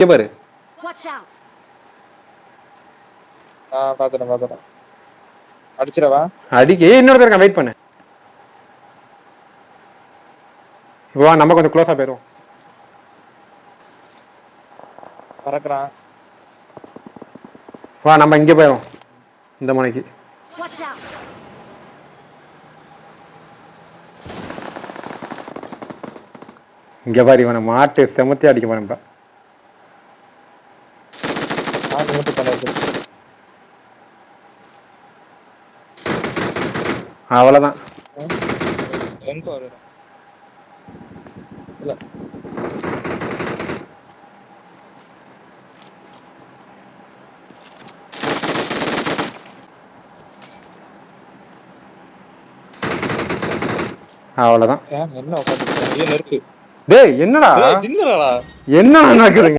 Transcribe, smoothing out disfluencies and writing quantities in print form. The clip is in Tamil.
இங்க பாரு. பாத்துறேன். அடிச்சிடவா? அடிக்க இன்னொரு பேருக்கா, வெயிட் பண்ணு. வா, நம்ம கொஞ்சம் க்ளோஸா போயிருவோம். பறக்குறான். வா, நம்ம இங்க போயிரும். இந்த முனைக்கு. இங்க பாரு, இவனை மாட்டு செமத்தி அடிக்க போறேன். அவ்வளவுதான். அவ்வளவுதான். என்ன டேய், என்னடா என்ன நடக்குது?